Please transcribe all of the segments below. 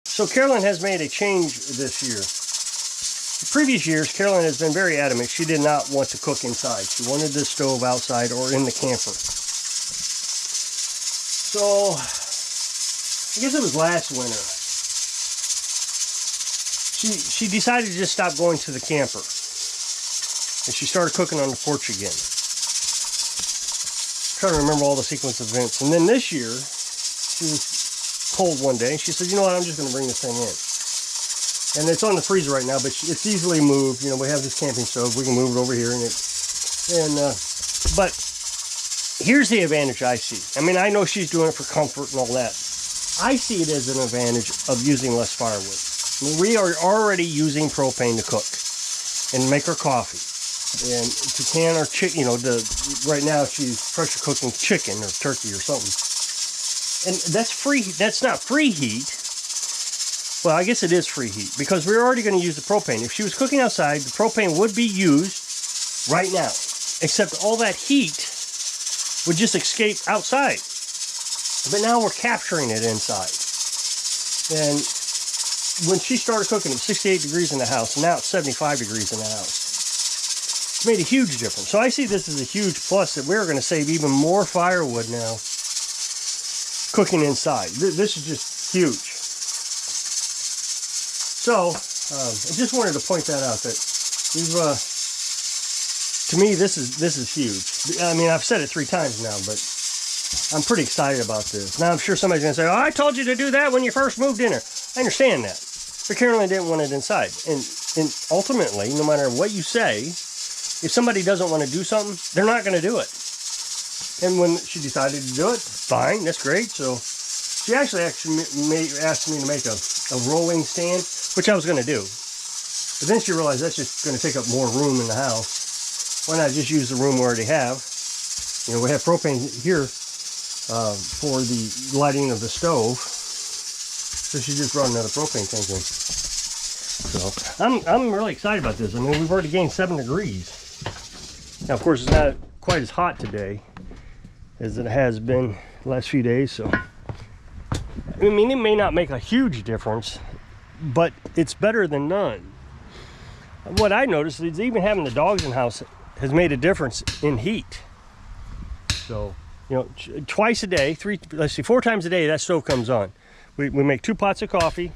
So Carolyn has made a change this year. The previous years, Carolyn has been very adamant she did not want to cook inside. She wanted the stove outside or in the camper. So, I guess it was last winter. She decided to just stop going to the camper. And she started cooking on the porch again. I'm trying to remember all the sequence of events. And then this year, she was cold one day. And she said, you know what, I'm just going to bring this thing in. And it's on the freezer right now, but it's easily moved. You know, we have this camping stove. We can move it over here. But here's the advantage I see. I mean, I know she's doing it for comfort and all that. I see it as an advantage of using less firewood. I mean, we are already using propane to cook and make our coffee. And to can our chicken, you know, right now she's pressure cooking chicken or turkey or something. And that's free, that's not free heat. Well, I guess it is free heat because we're already going to use the propane. If she was cooking outside, the propane would be used right now. Except all that heat would just escape outside. But now we're capturing it inside. And when she started cooking, it was 68 degrees in the house. And now it's 75 degrees in the house. It's made a huge difference. So I see this as a huge plus that we're going to save even more firewood now cooking inside. This is just huge. So I just wanted to point that out that we've, to me, this is huge. I mean, I've said it 3 times now, but I'm pretty excited about this. Now I'm sure somebody's going to say, oh, I told you to do that when you first moved in here. I understand that. But Carolyn didn't want it inside. And ultimately, no matter what you say, if somebody doesn't want to do something, they're not going to do it. And when she decided to do it, fine, that's great. So she actually asked me to make a rolling stand, which I was going to do. But then she realized that's just going to take up more room in the house. Why not just use the room we already have? You know, we have propane here for the lighting of the stove. So she just brought another propane tank in. So I'm really excited about this. I mean, we've already gained 7 degrees. Now, of course, it's not quite as hot today as it has been the last few days. So, I mean, it may not make a huge difference, but it's better than none. What I noticed is even having the dogs in the house has made a difference in heat. So, you know, twice a day, 4 times a day, that stove comes on. We make 2 pots of coffee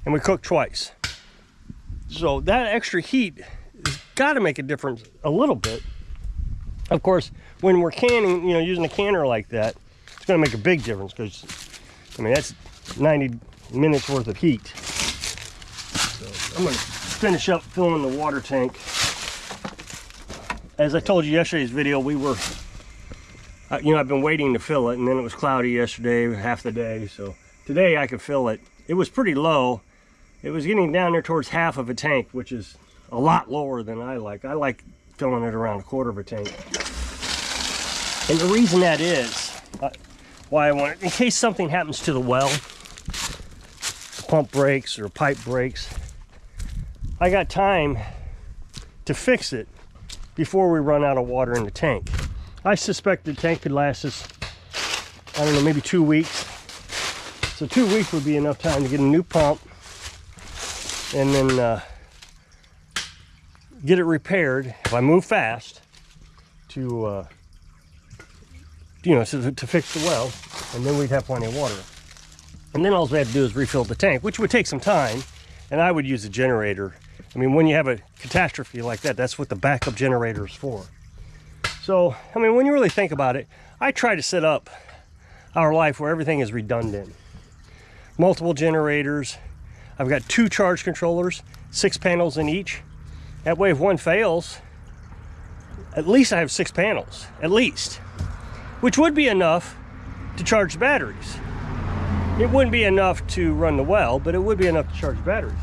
and we cook twice. So that extra heat has got to make a difference a little bit. Of course, when we're canning, you know, using a canner like that, it's going to make a big difference because, I mean, that's 90 minutes worth of heat. So I'm going to finish up filling the water tank. As I told you yesterday's video, we were, you know, I've been waiting to fill it, and then it was cloudy yesterday, half the day. So today I could fill it. It was pretty low. It was getting down there towards half of a tank, which is a lot lower than I like. I like filling it around 1/4 of a tank. And the reason that is, why I want it, in case something happens to the well, the pump breaks or pipe breaks, I got time to fix it before we run out of water in the tank. I suspect the tank could last us, I don't know, maybe 2 weeks. So 2 weeks would be enough time to get a new pump and then get it repaired if I move fast to you know, to fix the well, and then we'd have plenty of water. And then all we have to do is refill the tank, which would take some time, and I would use a generator. I mean, when you have a catastrophe like that, that's what the backup generator is for. So, I mean, when you really think about it, I try to set up our life where everything is redundant. Multiple generators. I've got 2 charge controllers, 6 panels in each. That way, if one fails, at least I have 6 panels, at least, which would be enough to charge the batteries. It wouldn't be enough to run the well, but it would be enough to charge batteries.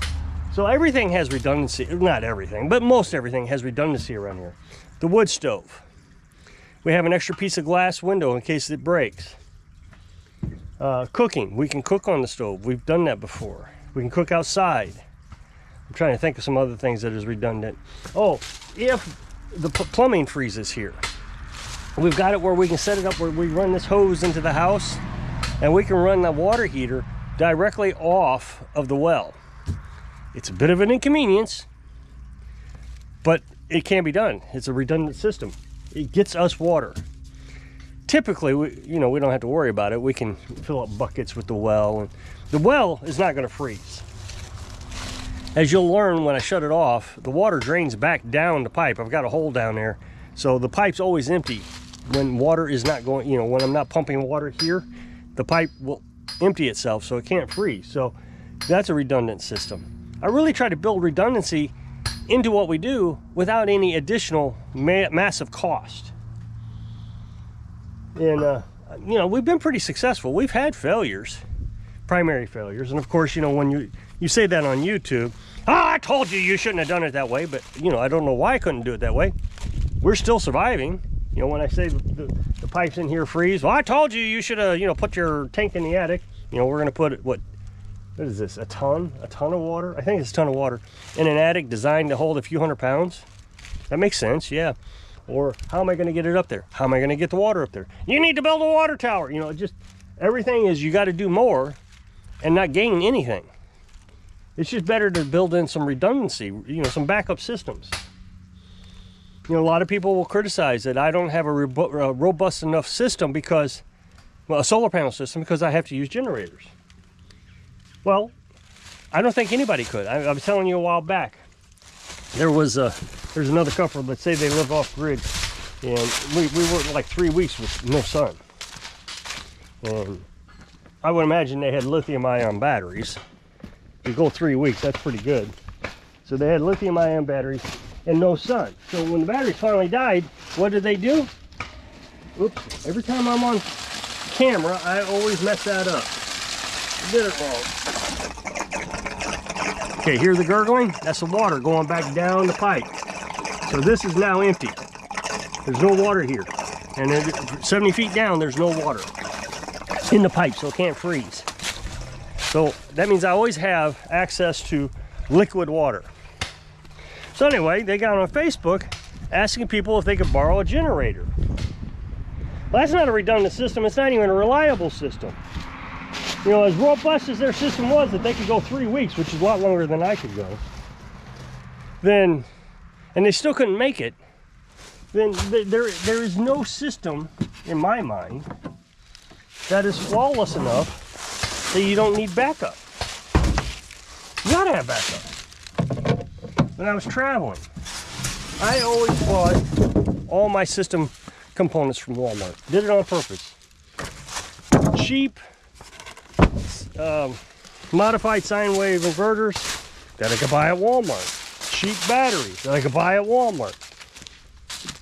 So everything has redundancy, not everything, but most everything has redundancy around here. The wood stove. We have an extra piece of glass window in case it breaks. Cooking, we can cook on the stove. We've done that before. We can cook outside. I'm trying to think of some other things that is redundant. Oh, if the plumbing freezes here, we've got it where we can set it up where we run this hose into the house and we can run the water heater directly off of the well. It's a bit of an inconvenience, but it can be done. It's a redundant system. It gets us water. Typically, we don't have to worry about it. We can fill up buckets with the well, and the well is not going to freeze. As you'll learn when I shut it off, the water drains back down the pipe. I've got a hole down there, so the pipe's always empty. When water is not going, when I'm not pumping water here, the pipe will empty itself, so it can't freeze. So that's a redundant system. I really try to build redundancy into what we do without any additional massive cost. And we've been pretty successful. We've had failures, primary failures, and of course, when you say that on YouTube, I told you you shouldn't have done it that way, but I don't know why I couldn't do it that way. We're still surviving. When I say the pipes in here freeze, well, I told you you should have put your tank in the attic. We're gonna put what is this, a ton of water? I think it's a ton of water in an attic designed to hold a few hundred pounds. That makes sense, yeah. Or how am I going to get it up there? How am I going to get the water up there? You need to build a water tower. Just everything is, you got to do more and not gain anything. It's just better to build in some redundancy, some backup systems. A lot of people will criticize that I don't have a robust enough system because, a solar panel system, because I have to use generators. Well, I don't think anybody could. I was telling you a while back, there's another couple that say they live off grid, and we worked like 3 weeks with no sun. And I would imagine they had lithium-ion batteries. If you go 3 weeks, that's pretty good. So they had lithium-ion batteries and no sun. So when the batteries finally died, what did they do? Oops, every time I'm on camera, I always mess that up. I did it wrong. Okay, hear the gurgling? That's the water going back down the pipe. So this is now empty. There's no water here. And then 70 feet down, there's no water in the pipe, so it can't freeze. So that means I always have access to liquid water. So anyway, they got on Facebook asking people if they could borrow a generator. Well, that's not a redundant system. It's not even a reliable system. As robust as their system was, that they could go 3 weeks, which is a lot longer than I could go, and they still couldn't make it, then there is no system, in my mind, that is flawless enough that you don't need backup. You gotta have backup. When I was traveling, I always bought all my system components from Walmart. Did it on purpose. Cheap, modified sine wave inverters that I could buy at Walmart. Cheap batteries that I could buy at Walmart.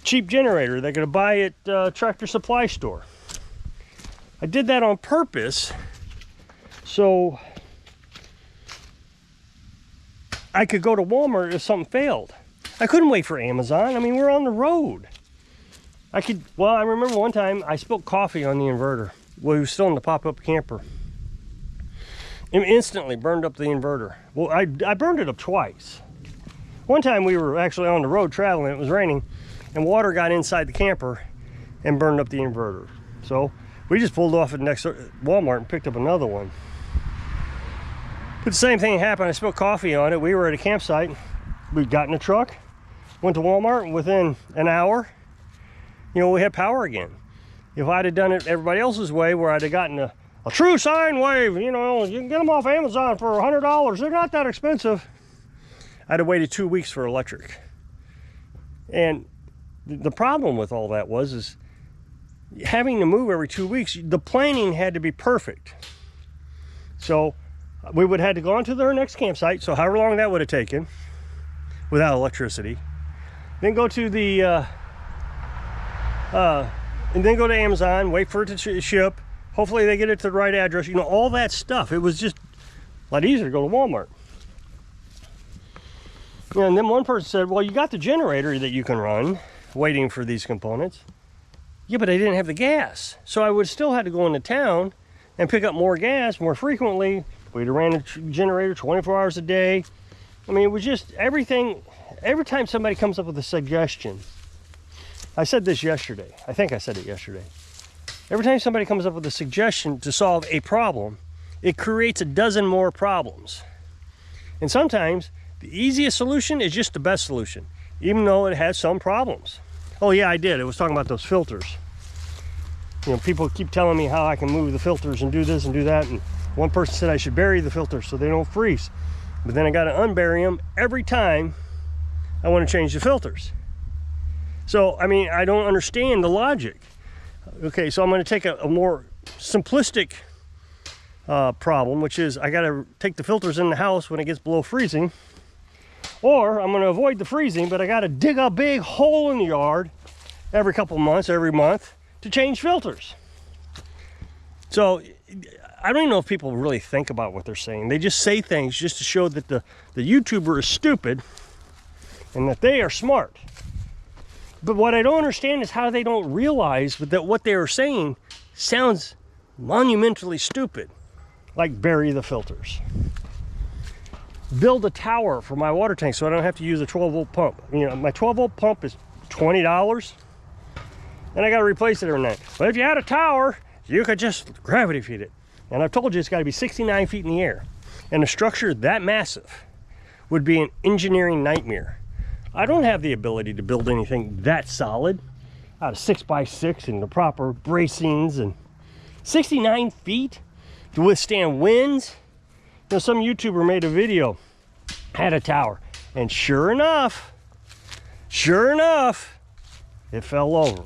Cheap generator that I could buy at Tractor Supply store. I did that on purpose so I could go to Walmart if something failed. I couldn't wait for Amazon. I mean, we're on the road. I remember one time I spilled coffee on the inverter. Well, he was still in the pop-up camper. It instantly burned up the inverter. Well, I burned it up twice. One time we were actually on the road traveling, it was raining, and water got inside the camper and burned up the inverter. So we just pulled off at the next Walmart and picked up another one. But the same thing happened. I spilled coffee on it. We were at a campsite. We got in the truck, went to Walmart, and within an hour, we had power again. If I'd have done it everybody else's way, where I'd have gotten a true sine wave, you can get them off Amazon for $100. They're not that expensive. I'd have waited 2 weeks for electric. And the problem with all that is having to move every 2 weeks, the planning had to be perfect. So we would have had to go on to their next campsite, so however long that would have taken, without electricity. Then go to and then go to Amazon, wait for it to ship. Hopefully they get it to the right address. All that stuff. It was just a lot easier to go to Walmart. And then one person said, well, you got the generator that you can run, waiting for these components. Yeah, but I didn't have the gas. So I would still have to go into town and pick up more gas more frequently. We'd have ran a generator 24 hours a day. I mean, it was just everything. Every time somebody comes up with a suggestion, I said this yesterday. I think I said it yesterday. Every time somebody comes up with a suggestion to solve a problem, it creates a dozen more problems. And sometimes the easiest solution is just the best solution, even though it has some problems. Oh yeah, I did. I was talking about those filters. You know, people keep telling me how I can move the filters and do this and do that. And one person said I should bury the filters so they don't freeze. But then I got to unbury them every time I want to change the filters. So, I mean, I don't understand the logic. Okay, so I'm going to take a more simplistic problem, which is I got to take the filters in the house when it gets below freezing. Or I'm going to avoid the freezing, but I got to dig a big hole in the yard every couple months, every month, to change filters. So I don't even know if people really think about what they're saying. They just say things just to show that the YouTuber is stupid and that they are smart. But what I don't understand is how they don't realize that what they are saying sounds monumentally stupid. Like bury the filters. Build a tower for my water tank so I don't have to use a 12-volt pump. You know, my 12-volt pump is $20, and I got to replace it every night. But if you had a tower, you could just gravity feed it. And I've told you it's got to be 69 feet in the air. And a structure that massive would be an engineering nightmare. I don't have the ability to build anything that solid out of 6x6 and the proper bracings, and 69 feet to withstand winds. You know, some YouTuber made a video, had a tower, and sure enough, it fell over.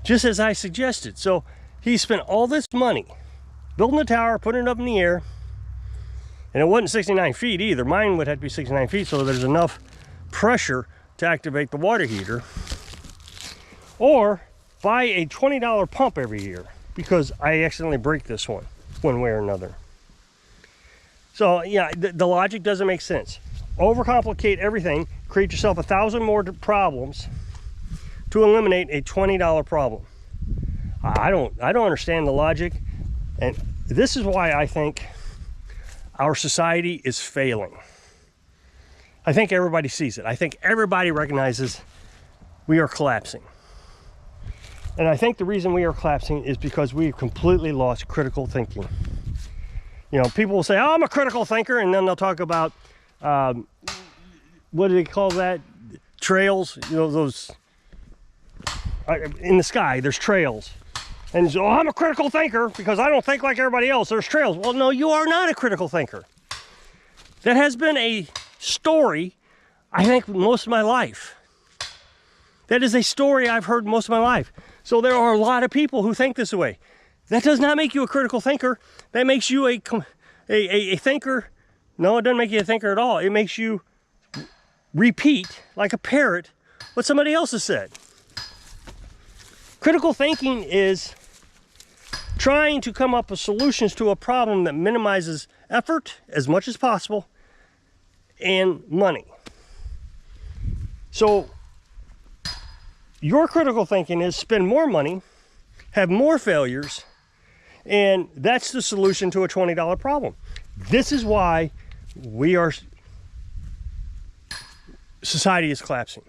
Just as I suggested. So he spent all this money building a tower, putting it up in the air, and it wasn't 69 feet either. Mine would have to be 69 feet so there's enough pressure to activate the water heater. Or buy a $20 pump every year, because I accidentally break this one way or another. So yeah, the logic doesn't make sense. Overcomplicate everything, create yourself 1,000 more problems to eliminate a $20 problem. I don't understand the logic, and this is why I think our society is failing. I think everybody sees it. I think everybody recognizes we are collapsing. And I think the reason we are collapsing is because we've completely lost critical thinking. You know, people will say, oh, I'm a critical thinker, and then they'll talk about, what do they call that? Trails, you know, those, in the sky, there's trails. And so, oh, I'm a critical thinker because I don't think like everybody else, there's trails. Well, no, you are not a critical thinker. That has been a story, I think, most of my life. That is a story I've heard most of my life. So there are a lot of people who think this way. That does not make you a critical thinker. That makes you a thinker. No, it doesn't make you a thinker at all. It makes you repeat, like a parrot, what somebody else has said. Critical thinking is trying to come up with solutions to a problem that minimizes effort as much as possible and money. So your critical thinking is spend more money, have more failures, and that's the solution to a $20 problem. This is why society is collapsing.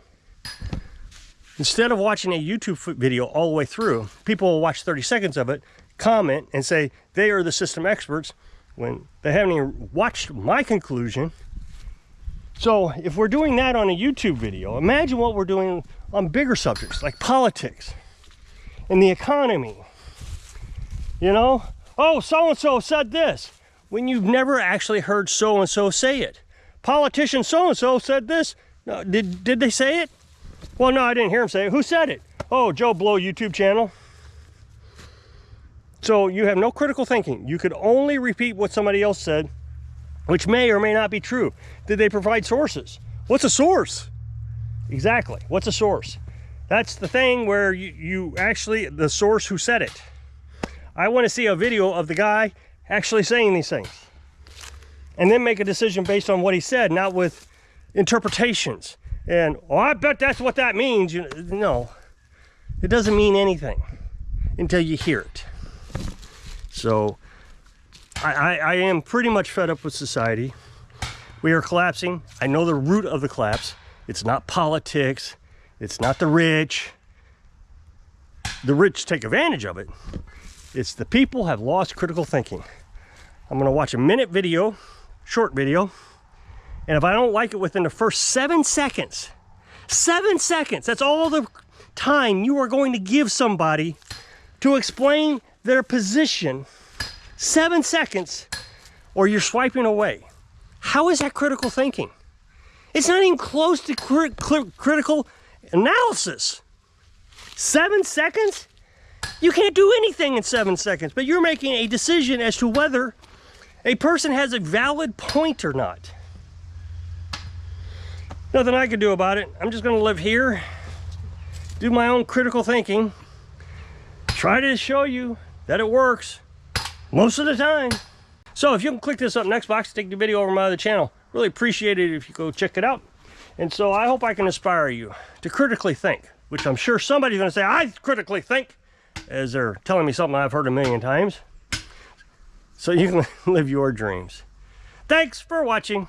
Instead of watching a YouTube video all the way through, people will watch 30 seconds of it, comment, and say they are the system experts when they haven't even watched my conclusion. So if we're doing that on a YouTube video, imagine what we're doing on bigger subjects like politics and the economy. You know, oh, so-and-so said this, when you've never actually heard so-and-so say it. Politician so-and-so said this. No, did they say it? Well, no, I didn't hear him say it. Who said it? Oh, Joe Blow YouTube channel. So you have no critical thinking. You could only repeat what somebody else said, which may or may not be true. Did they provide sources? What's a source? Exactly. What's a source? That's the thing where you actually, the source who said it. I want to see a video of the guy actually saying these things. And then make a decision based on what he said, not with interpretations. And, oh, I bet that's what that means. No, it doesn't mean anything until you hear it. So I am pretty much fed up with society. We are collapsing. I know the root of the collapse. It's not politics. It's not the rich. The rich take advantage of it. It's the people have lost critical thinking. I'm going to watch a minute video, short video, and if I don't like it within the first 7 seconds, 7 seconds, that's all the time you are going to give somebody to explain their position. 7 seconds, or you're swiping away. How is that critical thinking? It's not even close to critical analysis. 7 seconds? You can't do anything in 7 seconds, but you're making a decision as to whether a person has a valid point or not. Nothing I can do about it. I'm just going to live here, do my own critical thinking, try to show you that it works most of the time. So if you can click this up next box, take the video over my other channel. Really appreciate it if you go check it out. And so I hope I can inspire you to critically think, which I'm sure somebody's going to say, I critically think, as they're telling me something I've heard a million times. So you can live your dreams. Thanks for watching.